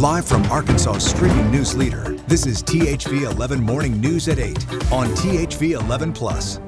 Live from Arkansas's streaming news leader, this is THV 11 Morning News at 8 on THV 11 Plus.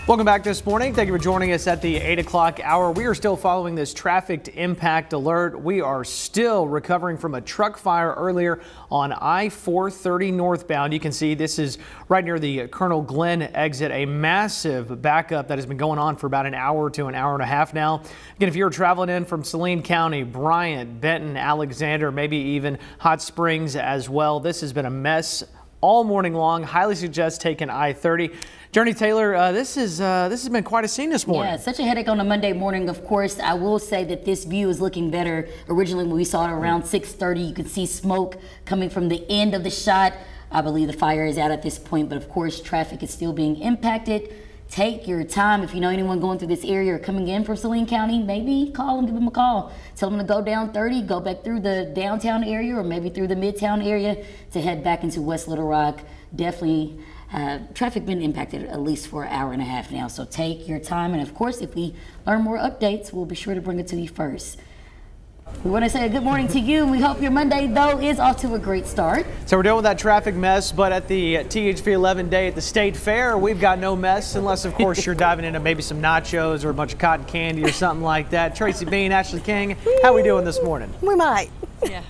Welcome back this morning. Thank you for joining us at the 8 o'clock hour. We are still following this traffic impact alert. We are still recovering from a truck fire earlier on I-430 northbound. You can see this is right near the Colonel Glenn exit, a massive backup that has been going on for about an hour to an hour and a half now. Again, if you're traveling in from Saline County, Bryant, Benton, Alexander, maybe even Hot Springs as well, this has been a mess all morning long. Highly suggest taking I-30. Jurnee Taylor, this has been quite a scene this morning. Yeah, such a headache on a Monday morning. Of course, I will say that this view is looking better. Originally, when we saw it around 6:30, you could see smoke coming from the end of the shot. I believe the fire is out at this point, but of course, traffic is still being impacted. Take your time. If you know anyone going through this area or coming in from Saline County, maybe call them, give them a call. Tell them to go down 30, go back through the downtown area or maybe through the midtown area to head back into West Little Rock. Definitely traffic been impacted at least for an hour and a half now. So take your time. And of course, if we learn more updates, we'll be sure to bring it to you first. We want to say a good morning to you, and we hope your Monday, though, is off to a great start. So we're dealing with that traffic mess, but at the THV 11 day at the State Fair, we've got no mess, unless, of course, you're diving into maybe some nachos or a bunch of cotton candy or something like that. Tracy Bean, Ashley King, how we doing this morning? We might. Yeah.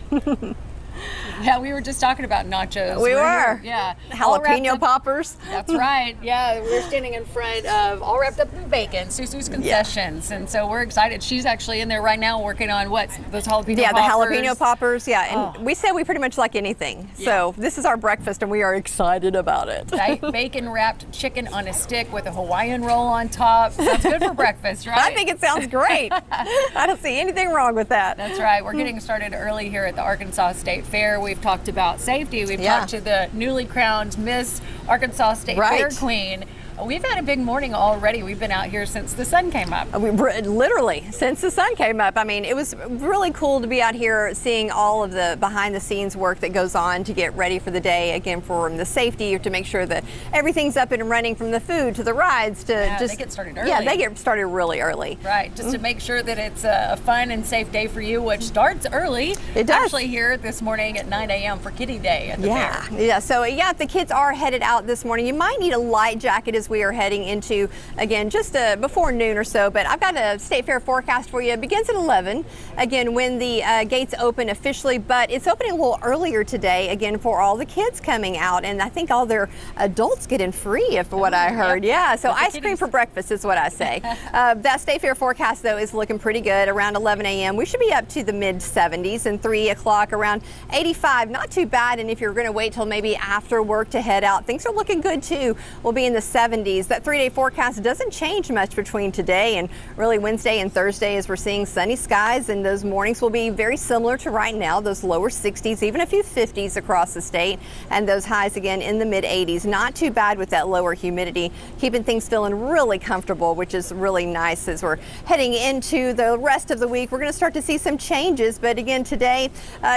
Yeah, we were just talking about nachos. We were. Yeah. Jalapeno poppers. That's right. Yeah, we're standing in front of all wrapped up in bacon, Susu's Concessions. Yeah. And so we're excited. She's actually in there right now working on what? Those jalapeno poppers? Yeah, the jalapeno poppers. Yeah, and we say we pretty much like anything. Yeah. So this is our breakfast and we are excited about it. Right? Bacon wrapped chicken on a stick with a Hawaiian roll on top. Sounds good for breakfast, right? I think it sounds great. I don't see anything wrong with that. That's right. We're getting started early here at the Arkansas State Fair. We've talked about safety. We've talked to the newly crowned Miss Arkansas State Fair Queen. We've had a big morning already. We've been out here since the sun came up. Literally, since the sun came up. I mean, it was really cool to be out here seeing all of the behind the scenes work that goes on to get ready for the day. Again, for the safety, to make sure that everything's up and running, from the food to the rides to they get started early. Yeah, they get started really early. Right, just to make sure that it's a fun and safe day for you, which starts early. It does. Actually here this morning at 9 a.m. for Kitty Day at the fair. Yeah, so if the kids are headed out this morning, you might need a light jacket as we are heading into, again, just before noon or so. But I've got a State Fair forecast for you. It begins at 11, again, when the gates open officially, but it's opening a little earlier today, again, for all the kids coming out. And I think all their adults get in free, for what I heard. Yeah, so ice cream for breakfast is what I say. That State Fair forecast, though, is looking pretty good. Around 11 a.m., we should be up to the mid-70s, and 3 o'clock around 85. Not too bad. And if you're going to wait till maybe after work to head out, things are looking good, too. We'll be in the 70s. That 3-day forecast doesn't change much between today and really Wednesday and Thursday, as we're seeing sunny skies, and those mornings will be very similar to right now, those lower 60s, even a few 50s across the state, and those highs again in the mid 80s. Not too bad with that lower humidity, keeping things feeling really comfortable, which is really nice as we're heading into the rest of the week. We're going to start to see some changes, but again today,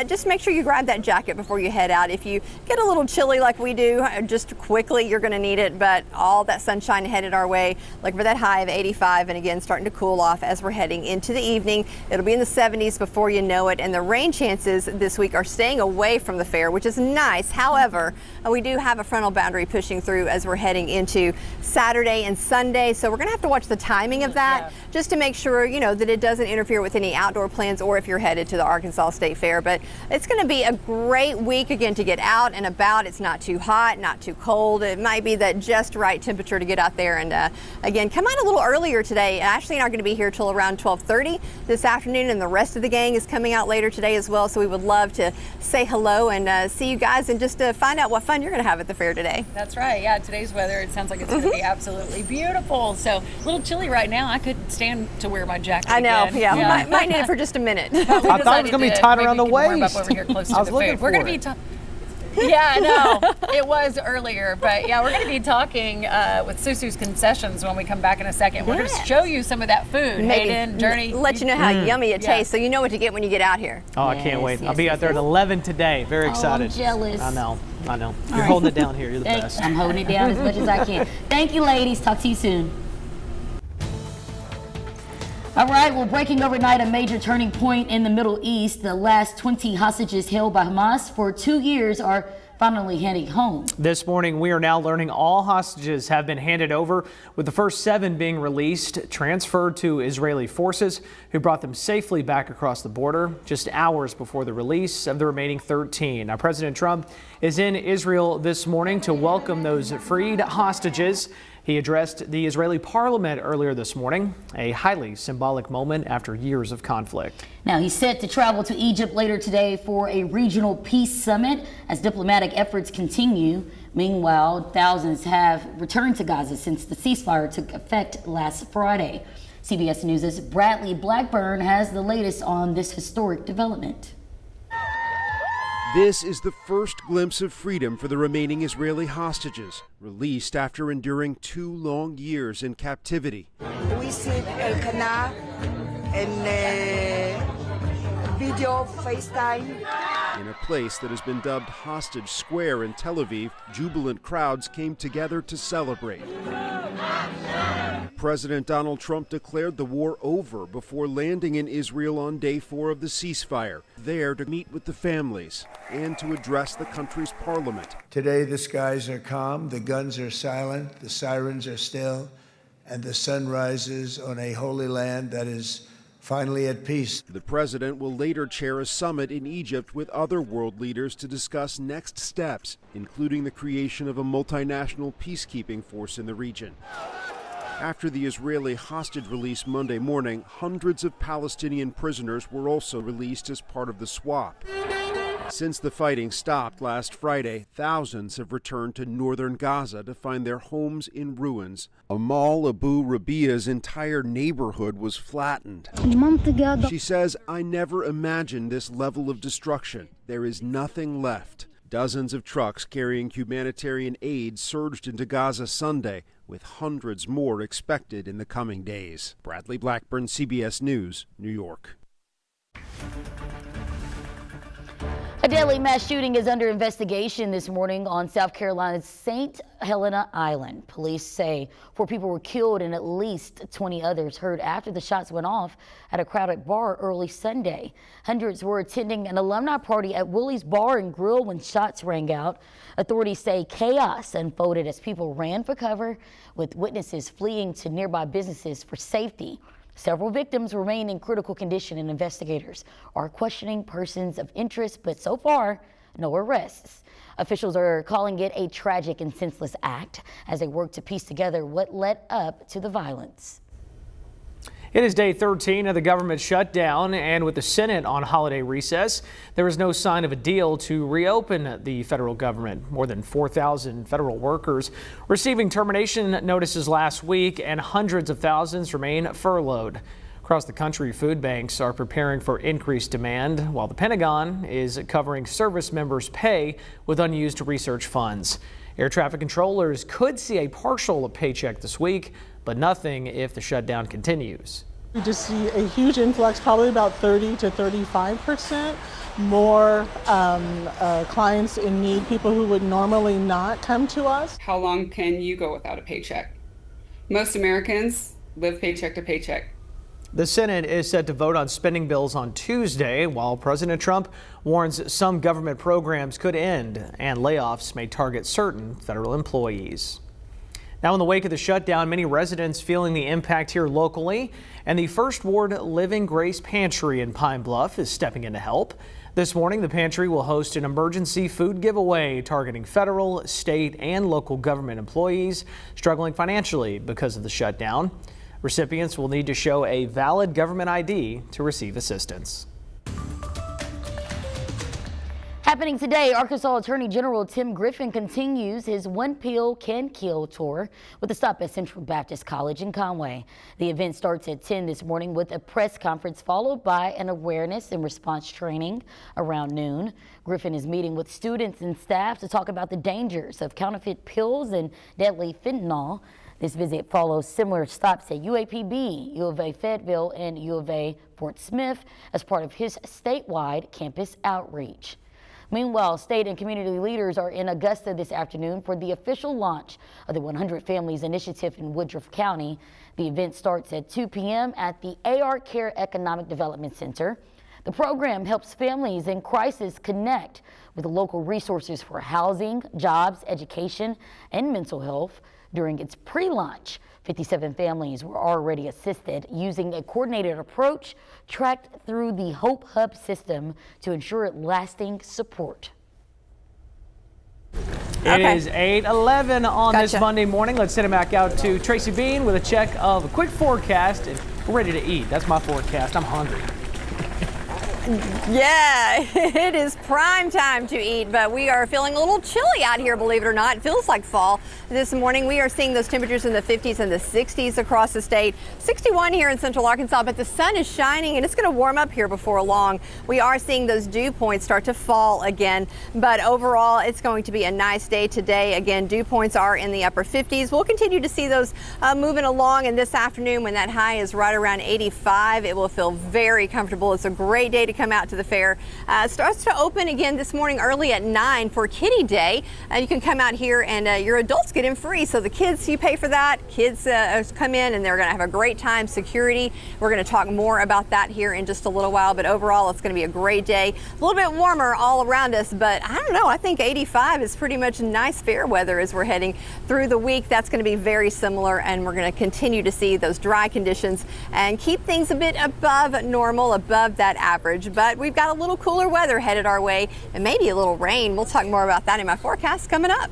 just make sure you grab that jacket before you head out. If you get a little chilly like we do, just quickly, you're going to need it, but all that sunshine headed our way. Look for that high of 85, and again starting to cool off as we're heading into the evening. It'll be in the 70s before you know it, and the rain chances this week are staying away from the fair, which is nice. However, we do have a frontal boundary pushing through as we're heading into Saturday and Sunday, so we're going to have to watch the timing of that just to make sure, that it doesn't interfere with any outdoor plans or if you're headed to the Arkansas State Fair. But it's going to be a great week, again, to get out and about. It's not too hot, not too cold. It might be that just right temperature to get out there. And again, come out a little earlier today. Ashley and I are going to be here till around 12:30 this afternoon, and the rest of the gang is coming out later today as well. So we would love to say hello and see you guys, and just to find out what fun you're going to have at the fair today. That's right. Yeah, today's weather, it sounds like it's going to be absolutely beautiful. So a little chilly right now. I could stand to wear my jacket. I know. Again. Yeah. Might need it for just a minute. I thought it was going to be tied around the waist. Over here close to I was the looking food. for We're going to be Yeah, I know. It was earlier, but yeah, we're going to be talking with Susu's Concessions when we come back in a second. We're going to show you some of that food. Maybe Hayden, Jurnee. Let you know how yummy it tastes, so you know what to get when you get out here. Oh, I can't wait. I'll be out there at 11 today. Very excited. I'm jealous. I know. You're holding it down here. You're the best. I'm holding it down as much as I can. Thank you, ladies. Talk to you soon. All right, well, breaking overnight, a major turning point in the Middle East. The last 20 hostages held by Hamas for 2 years are finally heading home. This morning, we are now learning all hostages have been handed over, with the first 7 being released, transferred to Israeli forces, who brought them safely back across the border just hours before the release of the remaining 13. Now, President Trump is in Israel this morning to welcome those freed hostages. He addressed the Israeli parliament earlier this morning, a highly symbolic moment after years of conflict. Now, he's set to travel to Egypt later today for a regional peace summit as diplomatic efforts continue. Meanwhile, thousands have returned to Gaza since the ceasefire took effect last Friday. CBS News' Bradley Blackburn has the latest on this historic development. This is the first glimpse of freedom for the remaining Israeli hostages, released after enduring 2 long years in captivity. We see Elkanah and video FaceTime. In a place that has been dubbed Hostage Square in Tel Aviv, jubilant crowds came together to celebrate. President Donald Trump declared the war over before landing in Israel on day 4 of the ceasefire, there to meet with the families and to address the country's parliament. Today the skies are calm, the guns are silent, the sirens are still, and the sun rises on a holy land that is finally at peace. The president will later chair a summit in Egypt with other world leaders to discuss next steps, including the creation of a multinational peacekeeping force in the region. After the Israeli hostage release Monday morning, hundreds of Palestinian prisoners were also released as part of the swap. Since the fighting stopped last Friday, thousands have returned to northern Gaza to find their homes in ruins. Amal Abu Rabia's entire neighborhood was flattened. She says, "I never imagined this level of destruction. There is nothing left." Dozens of trucks carrying humanitarian aid surged into Gaza Sunday, with hundreds more expected in the coming days. Bradley Blackburn, CBS News, New York. A deadly mass shooting is under investigation this morning on South Carolina's St. Helena Island. Police say 4 people were killed and at least 20 others hurt after the shots went off at a crowded bar early Sunday. Hundreds were attending an alumni party at Willie's Bar and Grill when shots rang out. Authorities say chaos unfolded as people ran for cover, with witnesses fleeing to nearby businesses for safety. Several victims remain in critical condition, and investigators are questioning persons of interest, but so far, no arrests. Officials are calling it a tragic and senseless act as they work to piece together what led up to the violence. It is day 13 of the government shutdown, and with the Senate on holiday recess, there is no sign of a deal to reopen the federal government. More than 4,000 federal workers receiving termination notices last week, and hundreds of thousands remain furloughed. Across the country, food banks are preparing for increased demand, while the Pentagon is covering service members' pay with unused research funds. Air traffic controllers could see a partial paycheck this week, but nothing if the shutdown continues. We just see a huge influx, probably about 30 to 35% more clients in need, people who would normally not come to us. How long can you go without a paycheck? Most Americans live paycheck to paycheck. The Senate is set to vote on spending bills on Tuesday, while President Trump warns some government programs could end and layoffs may target certain federal employees. Now, in the wake of the shutdown, many residents feeling the impact here locally, and the First Ward Living Grace Pantry in Pine Bluff is stepping in to help. This morning, the pantry will host an emergency food giveaway targeting federal, state, and local government employees struggling financially because of the shutdown. Recipients will need to show a valid government ID to receive assistance. Happening today, Arkansas Attorney General Tim Griffin continues his One Pill Can Kill tour with a stop at Central Baptist College in Conway. The event starts at 10 this morning with a press conference followed by an awareness and response training around noon. Griffin is meeting with students and staff to talk about the dangers of counterfeit pills and deadly fentanyl. This visit follows similar stops at UAPB, U of A Fayetteville, and U of A Fort Smith as part of his statewide campus outreach. Meanwhile, state and community leaders are in Augusta this afternoon for the official launch of the 100 Families Initiative in Woodruff County. The event starts at 2 p.m. at the AR Care Economic Development Center. The program helps families in crisis connect with local resources for housing, jobs, education, and mental health. During its pre-launch, 57 families were already assisted using a coordinated approach tracked through the Hope Hub system to ensure lasting support. It is 8:11 on this Monday morning. Let's send it back out to Tracy Bean with a check of a quick forecast, and we're ready to eat. That's my forecast. I'm hungry. Yeah, it is prime time to eat, but we are feeling a little chilly out here, believe it or not. It feels like fall this morning. We are seeing those temperatures in the 50s and the 60s across the state. 61 here in central Arkansas, but the sun is shining and it's going to warm up here before long. We are seeing those dew points start to fall again, but overall it's going to be a nice day today. Again, dew points are in the upper 50s. We'll continue to see those moving along, and this afternoon when that high is right around 85, it will feel very comfortable. It's a great day to come out to the fair. Starts to open again this morning early at 9 for Kitty Day. You can come out here and your adults get in free. So the kids, you pay for that. Kids come in and they're going to have a great time. Security, we're going to talk more about that here in just a little while. But overall, it's going to be a great day. A little bit warmer all around us, but I don't know. I think 85 is pretty much nice fair weather as we're heading through the week. That's going to be very similar, and we're going to continue to see those dry conditions and keep things a bit above normal, above that average. But we've got a little cooler weather headed our way and maybe a little rain. We'll talk more about that in my forecast coming up.